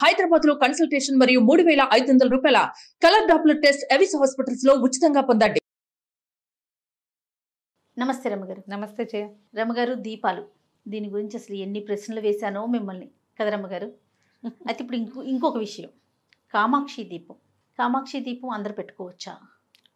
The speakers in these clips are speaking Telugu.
హైదరాబాద్ లో కన్సల్టేషన్ మరియు 3500 రూపాయల colour Doppler test Avis hospitals లో ఉచితంగా పొందండి. నమస్తే రమ్మగారు. నమస్తే చే రమ్మగారు, దీపాలు దీని గురించి అసలు ఎన్ని ప్రశ్నలు వేశానో మిమ్మల్ని కదా రమ్మగారు. అయితే ఇప్పుడు ఇంకొక విషయం, కామాక్షి దీపం. కామాక్షి దీపం అందరు పెట్టుకోవచ్చా?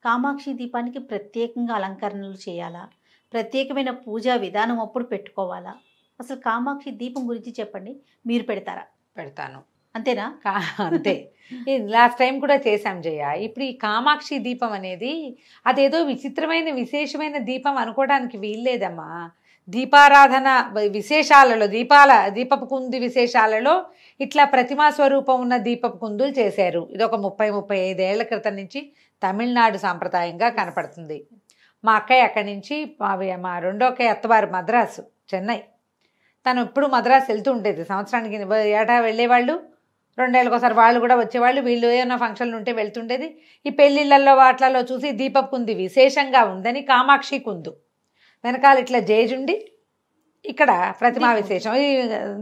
కామాక్షి దీపానికి ప్రత్యేకంగా అలంకరణలు చేయాలా? ప్రత్యేకమైన పూజా విధానం అప్పుడు పెట్టుకోవాలా? అసలు కామాక్షి దీపం గురించి చెప్పండి. మీరు పెడతారా? పెడతాను. అంతేనా? అంతే. లాస్ట్ టైం కూడా చేశాం జయ. ఇప్పుడు ఈ కామాక్షి దీపం అనేది అదేదో విచిత్రమైన విశేషమైన దీపం అనుకోవడానికి వీల్లేదమ్మా. దీపారాధన విశేషాలలో దీపపు కుంది విశేషాలలో ఇట్లా ప్రతిమా స్వరూపం ఉన్న దీపపు కుందులు చేశారు. ఇది ఒక 35 ఏళ్ల క్రితం నుంచి తమిళనాడు సాంప్రదాయంగా కనపడుతుంది. మా అక్కయ్య అక్కడి నుంచి, మా రెండో అక్కయ్య అత్తవారు మద్రాసు, చెన్నై. తను ఎప్పుడు మద్రాసు వెళ్తూ ఉండేది. సంవత్సరానికి ఏటా వెళ్ళేవాళ్ళు, 2 ఏళ్ళకి ఒకసారి వాళ్ళు కూడా వచ్చేవాళ్ళు. వీళ్ళు ఏమైనా ఫంక్షన్లు ఉంటే వెళ్తుండేది. ఈ పెళ్ళిళ్ళల్లో వాటిలలో చూసి దీపపు కుంది విశేషంగా ఉందని కామాక్షి కుందు వెనకాల ఇట్లా జేజుండి ఇక్కడ ప్రతిమా విశేషం. ఈ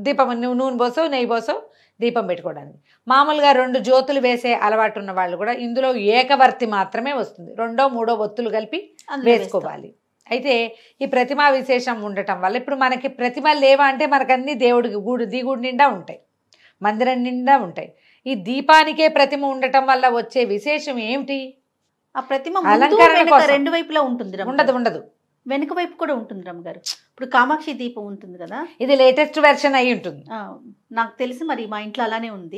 దీపం నూనె పోసో నెయ్యి పోసో దీపం పెట్టుకోవడానికి. మామూలుగా 2 జ్యోతులు వేసే అలవాటు ఉన్న వాళ్ళు కూడా ఇందులో ఏకవర్తి మాత్రమే వస్తుంది. 2, 3 ఒత్తులు కలిపి వేసుకోవాలి. అయితే ఈ ప్రతిమా విశేషం ఉండటం వల్ల ఇప్పుడు మనకి ప్రతిమలు లేవా అంటే మనకు అన్ని దేవుడికి దిగుడు నిండా ఉంటాయి, మందిరం నిండా ఉంటాయి. ఈ దీపానికే ప్రతిమ ఉండటం వల్ల వచ్చే విశేషం ఏమిటి? ఆ ప్రతిమ అలంకరణ రెండు వైపులా ఉంటుంది? ఉండదు. వెనుక వైపు కూడా ఉంటుంది రమ్మగారు. ఇప్పుడు కామాక్షి దీపం ఉంటుంది కదా, ఇది లేటెస్ట్ వెర్షన్ అయి ఉంటుంది. నాకు తెలిసి మరి మా ఇంట్లో అలానే ఉంది.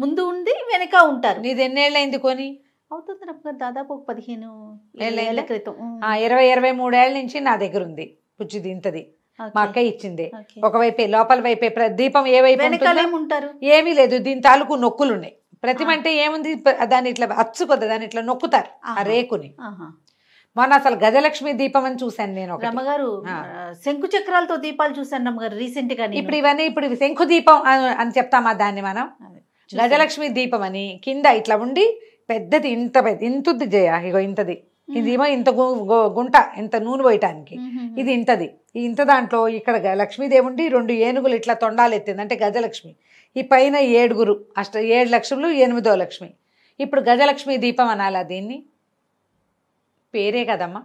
ముందు ఉంది, వెనక ఉంటారు. నీది ఎన్నేళ్ళైంది కొని? అవుతుంది రమ్మగారు, దాదాపు ఒక 15 ఏళ్ల క్రితం. 20-23 ఏళ్ళ నుంచి నా దగ్గర ఉంది. పుచ్చిది ఇంతది మా అక్క ఇచ్చింది. ఒకవైపే లోపల వైపే దీపం ఏ వైపు ఉంటారు? ఏమీ లేదు. దీని తాలూకు నొక్కులు ఉన్నాయి. ప్రతిమ అంటే ఏముంది, దాన్ని ఇట్లా అచ్చుకొద్ది, దాన్ని ఇట్లా నొక్కుతారు ఆ రేకుని. మొన్న అసలు గజలక్ష్మి దీపం అని చూశాను నేను. రమ్మగారు, శంకు చక్రాలతో దీపాలు చూశాను రమ్మగారు రీసెంట్ గా. ఇప్పుడు శంకు దీపం అని చెప్తామా దాన్ని మనం? గజలక్ష్మి దీపం అని కింద ఇట్లా ఉండి పెద్దది, ఇంతుంది జయ, ఇగో ఇంతది. ఇదేమో ఇంత గుంట, ఇంత నూనె పోయటానికి. ఇది ఇంతది. ఈ ఇంత దాంట్లో ఇక్కడ లక్ష్మీదేవుండి 2 ఏనుగులు ఇట్లా తొండాలు ఎత్తింది, అంటే గజలక్ష్మి. ఈ పైన 7 లక్ష్ములు, 8వ లక్ష్మి. ఇప్పుడు గజలక్ష్మి దీపం అనాలా దీన్ని? పేరే కదమ్మా.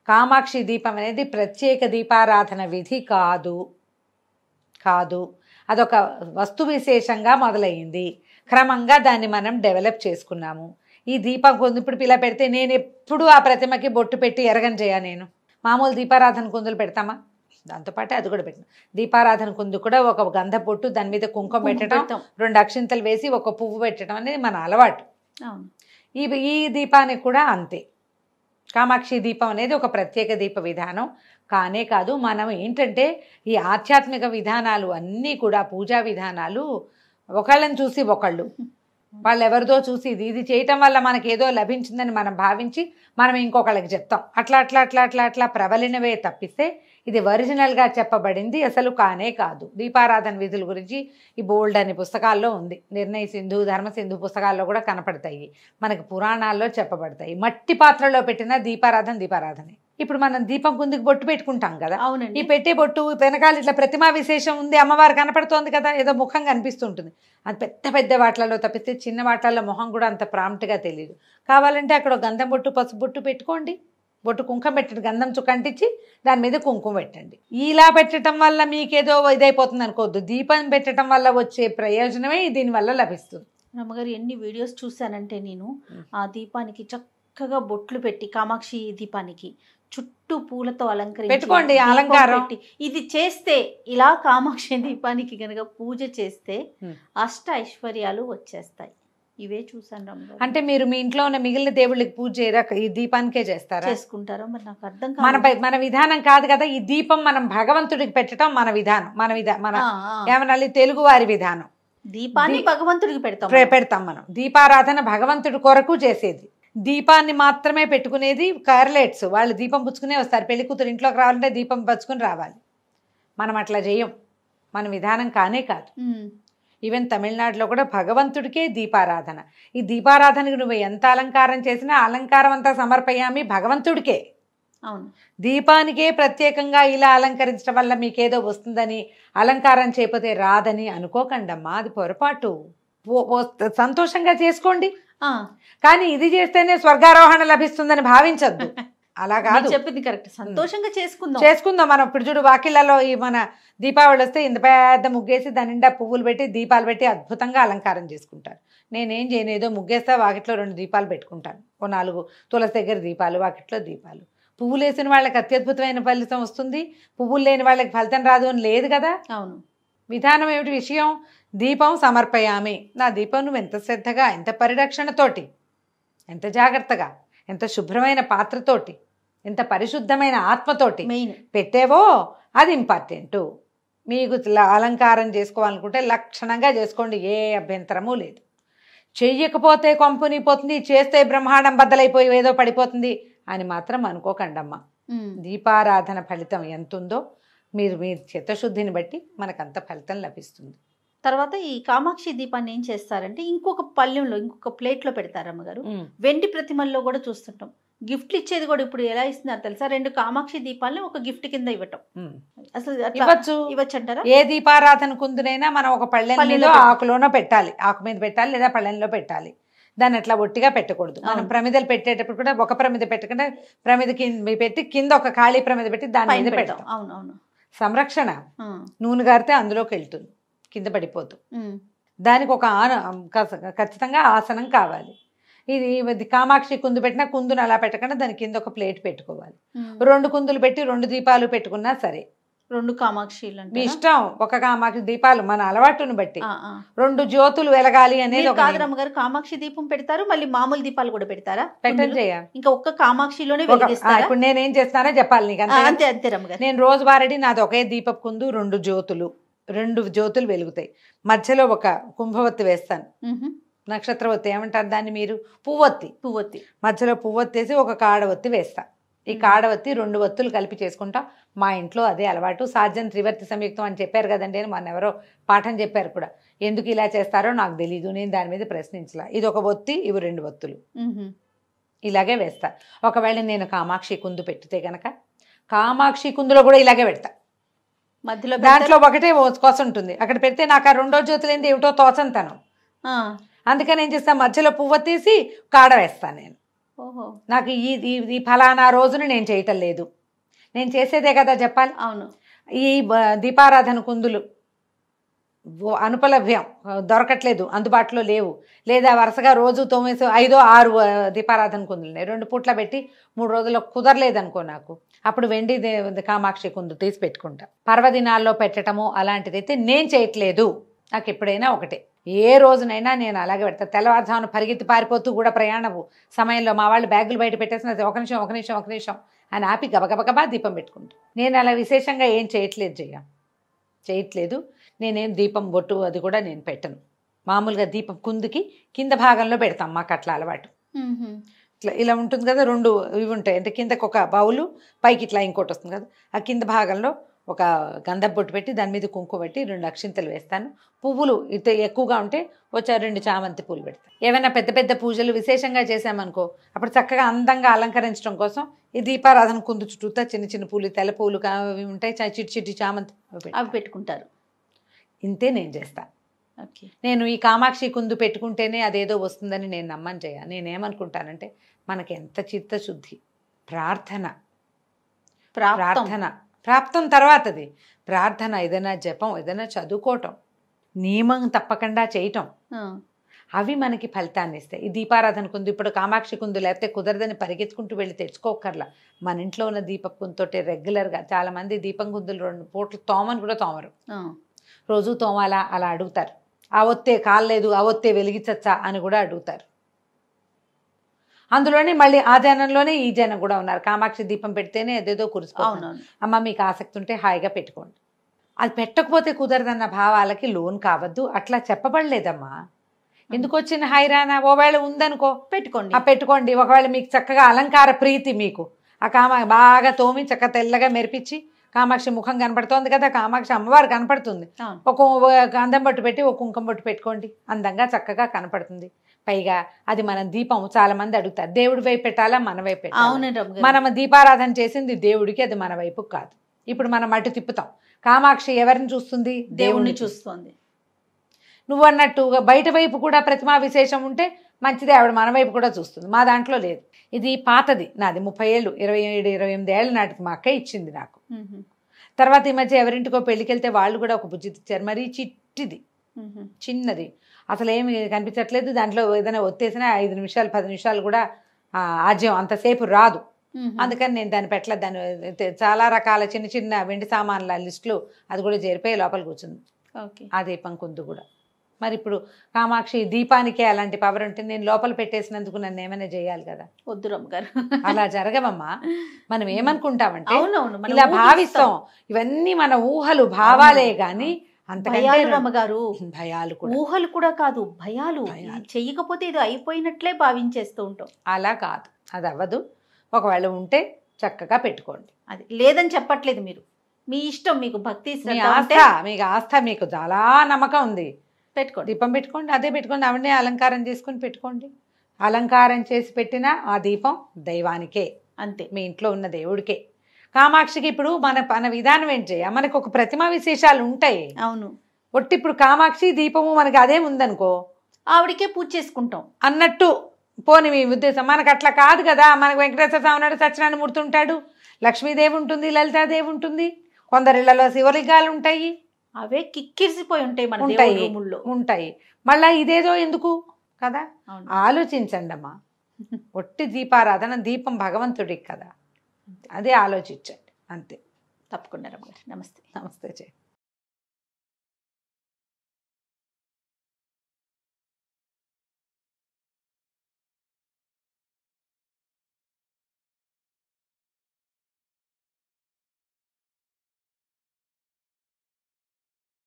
కామాక్షి దీపం అనేది ప్రత్యేక దీపారాధన విధి కాదు. అదొక వస్తు విశేషంగా మొదలయ్యింది. క్రమంగా దాన్ని మనం డెవలప్ చేసుకున్నాము. ఈ దీపం కుందు ఇప్పుడు పిల్ల పెడితే నేను ఎప్పుడు ఆ ప్రతిమకి బొట్టు పెట్టి ఎరగని చేయ. నేను మామూలు దీపారాధన కుందులు పెడతామా? దాంతోపాటు అది కూడా పెట్టిన దీపారాధన కుందు కూడా ఒక గంధ పొట్టు, దాని మీద కుంకుమ పెట్టడం, 2 అక్షింతలు వేసి ఒక పువ్వు పెట్టడం అనేది మన అలవాటు. ఈ దీపానికి కూడా అంతే. కామాక్షి దీపం అనేది ఒక ప్రత్యేక దీప విధానం కానే కాదు. మనం ఏంటంటే ఈ ఆధ్యాత్మిక విధానాలు అన్నీ కూడా, పూజా విధానాలు ఒకళ్ళని చూసి ఒకళ్ళు, వాళ్ళు ఎవరిదో చూసి ఇది చేయటం వల్ల మనకి ఏదో లభించిందని మనం భావించి మనం ఇంకొకళ్ళకి చెప్తాం. అట్లా ప్రబలినవే తప్పిస్తే ఇది ఒరిజినల్గా చెప్పబడింది అసలు కానే కాదు. దీపారాధన విధుల గురించి ఈ బోల్డ్ అనే పుస్తకాల్లో ఉంది. నిర్ణయ సింధు, ధర్మ సింధు పుస్తకాల్లో కూడా కనపడతాయి, మనకి పురాణాల్లో చెప్పబడతాయి. మట్టి పాత్రలో పెట్టిన దీపారాధనే. ఇప్పుడు మనం దీపం కుందికి బొట్టు పెట్టుకుంటాం కదా, ఈ పెట్టే బొట్టు వెనకాల ఇట్లా ప్రతిమా విశేషం ఉంది, అమ్మవారు కనపడుతోంది కదా, ఏదో ముఖం కనిపిస్తుంటుంది. అది పెద్ద వాటిలలో తప్పిస్తే చిన్న వాటిలలో మొహం కూడా అంత ప్రాంప్ట్గా తెలియదు. కావాలంటే అక్కడ గంధం బొట్టు, పసుపు బొట్టు పెట్టుకోండి, బొట్టు కుంకుమ పెట్టండి, గంధం చుక్క అంటించి దాని మీద కుంకుమ పెట్టండి. ఇలా పెట్టడం వల్ల మీకేదో ఇదైపోతుంది అనుకోవద్దు. దీపం పెట్టడం వల్ల వచ్చే ప్రయోజనమే దీనివల్ల లభిస్తుంది. అమ్మగారు, ఎన్ని వీడియోస్ చూశానంటే నేను ఆ దీపానికి చక్కగా బొట్లు పెట్టి, కామాక్షి దీపానికి చుట్టూ పూలతో అలంకరించి పెట్టుకోండి, అలంకారం. ఇది చేస్తే, ఇలా కామాక్షి దీపానికి కనుక పూజ చేస్తే అష్ట ఐశ్వర్యాలు వచ్చేస్తాయి. ఇవే చూసాను రమ్మగారు. అంటే మీరు మీ ఇంట్లో ఉన్న మిగిలిన దేవుళ్ళకి పూజ చేయరా, ఈ దీపానికే చేస్తారా? చేసుకుంటారా? మరి నాకు అర్థం కాదు. మన విధానం కాదు కదా ఈ దీపం. మనం భగవంతుడికి పెట్టడం మన విధానం. మన ఏమన్నా తెలుగు వారి విధానం. దీపాన్ని భగవంతుడికి పెడతాం మనం. దీపారాధన భగవంతుడి కొరకు చేసేది. దీపాన్ని మాత్రమే పెట్టుకునేది కార్లెట్స్. వాళ్ళు దీపం పుచ్చుకునే వస్తారు. పెళ్లి కూతురు ఇంట్లోకి రావాలంటే దీపం పుచ్చుకుని రావాలి. మనం అట్లా చేయం. మన విధానం కానే కాదు. ఈవెన్ తమిళనాడులో కూడా భగవంతుడికే దీపారాధన. ఈ దీపారాధనకు నువ్వు ఎంత అలంకారం చేసినా అలంకారం అంతా సమర్పయామి భగవంతుడికే. అవును. దీపానికే ప్రత్యేకంగా ఇలా అలంకరించడం వల్ల మీకేదో వస్తుందని, అలంకారం చేయకపోతే రాదని అనుకోకండమ్మా, అది పొరపాటు. సంతోషంగా చేసుకోండి. ఆ, కానీ ఇది చేస్తేనే స్వర్గారోహణ లభిస్తుందని భావించద్దు. అలా కాదు, మీరు చెప్పింది కరెక్ట్. సంతోషంగా చేసుకుందాం. చేసుకుందాం. మనం ఇప్పుడు చూడు వాకిళ్ళలో ఈ మన దీపావళి వస్తే ఇంత పెద్ద ముగ్గేసి దాని నిండా పువ్వులు పెట్టి దీపాలు పెట్టి అద్భుతంగా అలంకారం చేసుకుంటారు. నేనేం చేయను, ఏదో ముగ్గేస్తా, వాకిట్లో 2 దీపాలు పెట్టుకుంటాను, ఓ 4 తులసి దగ్గర దీపాలు, వాకిట్లో దీపాలు. పువ్వులు వేసిన వాళ్ళకి అత్యద్భుతమైన ఫలితం వస్తుంది, పువ్వులు లేని వాళ్ళకి ఫలితం రాదు అని లేదు కదా. అవును. విధానం ఏమిటి విషయం? దీపం సమర్పయామి. నా దీపం నువ్వు ఎంత శ్రద్ధగా, ఎంత పరిరక్షణతోటి, ఎంత జాగ్రత్తగా, ఎంత శుభ్రమైన పాత్రతోటి, ఎంత పరిశుద్ధమైన ఆత్మతోటి మెయిన్ పెట్టేవో అది ఇంపార్టెంటు. మీకు అలంకారం చేసుకోవాలనుకుంటే లక్షణంగా చేసుకోండి, ఏ అభ్యంతరము లేదు. చెయ్యకపోతే కొంపుని పోతుంది, చేస్తే బ్రహ్మాండం బద్దలైపోయి ఏదో పడిపోతుంది అని మాత్రం అనుకోకండమ్మా. దీపారాధన ఫలితం ఎంతుందో మీరు మీ చిత్తశుద్ధిని బట్టి మనకంత ఫలితం లభిస్తుంది. తర్వాత ఈ కామాక్షి దీపాన్ని ఏం చేస్తారంటే ఇంకొక పళ్ళెంలో, ఇంకొక ప్లేట్లో పెడతారు అమ్మగారు. వెండి ప్రతిమల్లో కూడా చూస్తుంటాం. గిఫ్ట్లు ఇచ్చేది కూడా ఇప్పుడు ఎలా ఇస్తున్నారు తెలుసా? 2 కామాక్షి దీపాలని ఒక గిఫ్ట్ కింద ఇవ్వటం. అసలు ఇవ్వచ్చు అంటారా? ఏ దీపారాధన కుందునైనా మనం ఒక పళ్ళెంలో ఆకులోనో పెట్టాలి, ఆకు మీద పెట్టాలి లేదా పళ్ళెంలో పెట్టాలి. దాన్ని అట్లా ఒట్టిగా పెట్టకూడదు. మనం ప్రమిదలు పెట్టేటప్పుడు కూడా ఒక ప్రమిద పెట్టకుండా ప్రమిద కింద పెట్టి కింద ఒక ఖాళీ ప్రమిద పెట్టి దాని మీద పెడతాం. అవునవును. సంరక్షణ. నూనె గారితే అందులోకి వెళ్తుంది, కింద పడిపోతూ. దానికి ఒక ఖచ్చితంగా ఆసనం కావాలి. ఇది కామాక్షి కుందు పెట్టినా కుందును అలా పెట్టకుండా దాని కింద ఒక ప్లేట్ పెట్టుకోవాలి. 2 కుందులు పెట్టి 2 దీపాలు పెట్టుకున్నా సరే. 2 కామాక్షి మీ ఇష్టం. ఒక కామాక్షి దీపాలు మన అలవాటును బట్టి 2 జ్యోతులు వెలగాలి అనేది గారు కామాక్షి దీపం పెడతారు, మళ్ళీ మామూలు దీపాలు కూడా పెడతారా? పెట్టండి. ఇంకా ఒక్క కామాక్షిలోనే ఇప్పుడు నేనేం చేస్తానో చెప్పాలి నీకు. అంతే అంతే రమ్మగారు. నేను రోజువారీ నాది ఒకే దీపపు కుందు, 2 జ్యోతులు వెలుగుతాయి. మధ్యలో ఒక కుంభవత్తి వేస్తాను, నక్షత్రవత్తి ఏమంటారు దాన్ని మీరు, పువ్వొత్తి. మధ్యలో పువ్వొత్తి వేసి ఒక కాడవత్తి వేస్తా. ఈ కాడవత్తి 2 వత్తులు కలిపి చేసుకుంటాం. మా ఇంట్లో అదే అలవాటు. సాధ్యం త్రివర్తి సంయుక్తం అని చెప్పారు కదండి, మొన్న ఎవరో పాఠం చెప్పారు కూడా. ఎందుకు ఇలా చేస్తారో నాకు తెలీదు, నేను దాని మీద ప్రశ్నించలా. ఇది ఒక ఒత్తి, ఇవి 2 వత్తులు ఇలాగే వేస్తా. ఒకవేళ నేను కామాక్షి కుందు పెట్టితే గనక కామాక్షి కుందులో కూడా ఇలాగే పెడతా. మధ్యలో దాంట్లో ఒకటే కొస ఉంటుంది, అక్కడ పెడితే నాకు ఆ 2వ జ్యోతులు ఏంటి ఏమిటో తోచంతాను. అందుకని ఏం చేస్తా, మధ్యలో పువ్వొత్తేసి కాడ వేస్తాను నేను. నాకు ఈ ఫలానా రోజున నేను చేయటం లేదు, నేను చేసేదే కదా చెప్పాలి. అవును. ఈ దీపారాధన కుందులు అనుపలభ్యం, దొరకట్లేదు, అందుబాటులో లేవు, లేదా వరుసగా రోజు 9, 5, 6 దీపారాధన కుందులు ఉన్నాయి, 2 పూట్ల పెట్టి 3 రోజుల్లో కుదరలేదనుకో నాకు, అప్పుడు వెండి కామాక్షి కుందు తీసి పెట్టుకుంటా. పర్వదినాల్లో పెట్టడము అలాంటిదైతే నేను చేయట్లేదు. నాకు ఎప్పుడైనా ఒకటే, ఏ రోజునైనా నేను అలాగే పెడతా. తెల్లవారుజామున పరిగెత్తి పారిపోతూ కూడా ప్రయాణము సమయంలో మా వాళ్ళు బ్యాగులు బయట పెట్టేసిన ఒక నిమిషం అని ఆపి గబగబగబా దీపం పెట్టుకుంటా. నేను అలా విశేషంగా ఏం చేయట్లేదు. నేనేం దీపం బొట్టు అది కూడా నేను పెట్టను. మామూలుగా దీపం కుందుకి కింద భాగంలో పెడతాం, మాకు అట్లా అలవాటు. ఇట్లా ఇలా ఉంటుంది కదా, 2 ఇవి ఉంటాయి, అంటే కిందకు ఒక బౌలు, పైకి ఇట్లా ఇంకోటి వస్తుంది కదా, ఆ కింద భాగంలో ఒక గంధపు బొట్టు పెట్టి దాని మీద కుంకుమ పెట్టి 2 అక్షింతలు వేస్తాను. పువ్వులు ఇత ఎక్కువగా ఉంటే వచ్చే 2 చామంతి పూలు పెడతాను. ఏమైనా పెద్ద పెద్ద పూజలు విశేషంగా చేసామనుకో, అప్పుడు చక్కగా అందంగా అలంకరించడం కోసం ఈ దీపారాధన కుందు చుట్టూతా చిన్న పూలు, తెల్ల పూలు అవి ఉంటాయి, చిట్టి చామంతి అవి పెట్టుకుంటారు. ఇంతే నేను చేస్తాను. నేను ఈ కామాక్షి కుందు పెట్టుకుంటేనే అదేదో వస్తుందని నేను నమ్మను చేయ. నేనేమనుకుంటానంటే మనకి ఎంత చిత్తశుద్ధి, ప్రార్థన ప్రాప్తం తర్వాతది ప్రార్థన, ఏదైనా జపం, ఏదైనా చదువుకోవటం, నియమం తప్పకుండా చేయటం, అవి మనకి ఫలితాన్ని ఇస్తాయి. ఈ దీపారాధన కుందు ఇప్పుడు కామాక్షి కుందు లేకపోతే కుదరదని పరిగెత్తుకుంటూ వెళ్ళి తెచ్చుకోకర్లా. మన ఇంట్లో ఉన్న దీపపు కుందుతోటే రెగ్యులర్గా చాలామంది దీపం కుందులు 2 పూటలు తోమని కూడా తోమరు, రోజు తోమాలా అలా అడుగుతారు. ఆ ఒత్తే కాలేదు, ఆ ఒత్తే వెలిగించచ్చా అని కూడా అడుగుతారు. అందులోనే మళ్ళీ ఆ జనంలోనే ఈ జనం కూడా ఉన్నారు, కామాక్షి దీపం పెడితేనే అదేదో కురిసిపోతుంది. అమ్మ మీకు ఆసక్తి ఉంటే హాయిగా పెట్టుకోండి, అది పెట్టకపోతే కుదరదన్న భావాలకి లోన్ కావద్దు. అట్లా చెప్పబడలేదమ్మా. ఎందుకు వచ్చిన హైరానా? ఒకవేళ ఉందనుకో పెట్టుకోండి. ఒకవేళ మీకు చక్కగా అలంకార ప్రీతి, మీకు ఆ బాగా తోమి చక్కగా తెల్లగా మెరిపించి కామాక్షి ముఖం కనపడుతోంది కదా, కామాక్షి అమ్మవారు కనపడుతుంది, ఒక గంధం బొట్టు పెట్టి ఒక కుంకుమ బొట్టు పెట్టుకోండి, అందంగా చక్కగా కనపడుతుంది. పైగా అది మన దీపం చాలా మంది అడుగుతారు, దేవుడి వైపు పెట్టాలా మన వైపు పెట్టాలా? మనం దీపారాధన చేసింది దేవుడికి, అది మన వైపు కాదు. ఇప్పుడు మనం అటు తిప్పుతాం, కామాక్షి ఎవరిని చూస్తుంది? దేవుణ్ణి చూస్తుంది. నువ్వు అన్నట్టుగా బయట వైపు కూడా ప్రతిమా విశేషం ఉంటే మంచిదే, ఆవిడ మన వైపు కూడా చూస్తుంది. మా దాంట్లో లేదు. ఇది పాతది, నాది 30 ఏళ్ళు, 27-28 ఏళ్ళ నాటికి మా అక్క ఇచ్చింది నాకు. తర్వాత ఈ మధ్య ఎవరింటికో పెళ్ళికి వెళ్తే వాళ్ళు కూడా ఒక బుజ్జి ఇచ్చారు, మరీ చిట్టిది, చిన్నది, అసలు ఏమి కనిపించట్లేదు. దాంట్లో ఏదైనా ఒత్తేసినా 5 నిమిషాలు 10 నిమిషాలు కూడా ఆజ్యం అంతసేపు రాదు. అందుకని నేను దాన్ని పెట్టలేదు. దాన్ని చాలా రకాల చిన్న చిన్న వెండి సామాన్ల లిస్టులు అది కూడా చేరిపోయి లోపల కూర్చుంది ఆ దీపం కుందు కూడా. మరి ఇప్పుడు కామాక్షి దీపానికే అలాంటి పవర్ ఉంటే నేను లోపల పెట్టేసినందుకు నన్ను ఏమైనా చేయాలి కదా. వద్దు రమ్మగారు, అలా జరగవమ్మా. మనం ఏమనుకుంటామంటే అవునవును, మనం ఇలా ఊహిస్తాం. భావిస్తాం, ఇవన్నీ మన ఊహలు భావాలే గాని అంతకంటే రమ్మగారు భయాలు కూడా, ఊహలు కూడా కాదు, భయాలు. చెయ్యకపోతే ఇది అయిపోయినట్లే భావించేస్తూ ఉంటాం. అలా కాదు, అది అవ్వదు. ఒకవేళ ఉంటే చక్కగా పెట్టుకోండి. అది లేదని చెప్పట్లేదు, మీరు మీ ఇష్టం, మీకు భక్తి మీ శ్రద్ధ ఆస్థ, ఉంటే మీకు ఆస్థ, మీకు చాలా నమ్మకం ఉంది, పెట్టుకోండి. దీపం పెట్టుకోండి. అదే పెట్టుకోండి, అవన్నీ అలంకారం చేసుకుని పెట్టుకోండి. అలంకారం చేసి పెట్టిన ఆ దీపం దైవానికే, అంతే, మీ ఇంట్లో ఉన్న దేవుడికే. కామాక్షికి ఇప్పుడు మన విధానం ఏంటి, మనకు ఒక ప్రతిమా విశేషాలు ఉంటాయి. అవును, ఒట్టి ఇప్పుడు కామాక్షి దీపము మనకి అదే ఉందనుకో, ఆవిడకే పూజ చేసుకుంటాం అన్నట్టు. పోని మీ ఉద్దేశం, మనకు అట్లా కాదు కదా. మనకు వెంకటేశ్వర స్వామి నాడు సత్యనారాయణ మూర్తి ఉంటాడు, లక్ష్మీదేవి ఉంటుంది, లలితాదేవి ఉంటుంది, కొందరిళ్లలో శివలింగాలు ఉంటాయి, అవే కిక్కిరిసిపోయి ఉంటాయి మన ఉంటాయి దేవుడి రూముల్లో. ఉంటాయి. మళ్ళా ఇదేదో ఎందుకు కదా, ఆలోచించండి అమ్మా. ఒట్టి దీపారాధన, దీపం భగవంతుడికి కదా, అదే ఆలోచించండి అంతే. తప్పకుండా రమ్మగారు. నమస్తే. నమస్తే.